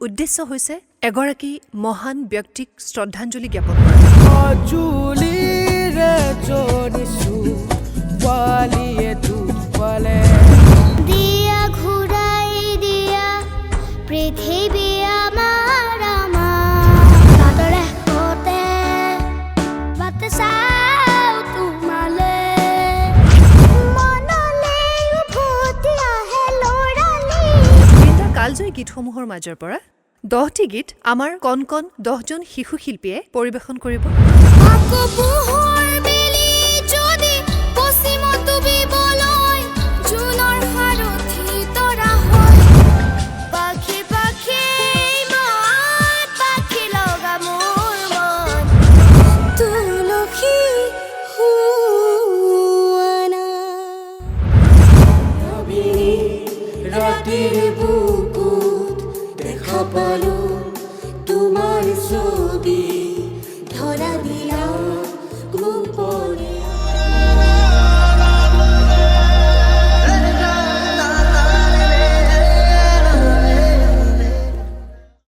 উদ্দেশ্য হৈছে এগৰাকী মহান ব্যক্তিক শ্ৰদ্ধাঞ্জলি জ্ঞাপন কৰা। দিয়া ঘূৰাই দিয়া পৃথিৱী আমাৰ তাদৰে হতে বাট চাওঁ তোমালে মনলে উভতি আহে ল'ৰালি। তিনিটা কালজয়ী গীতসমূহৰ মাজৰ পৰা 10টি গীত আমাৰ কণ কণ 10জন শিশু শিল্পীয়ে পৰিৱেশন কৰিব। আকৌ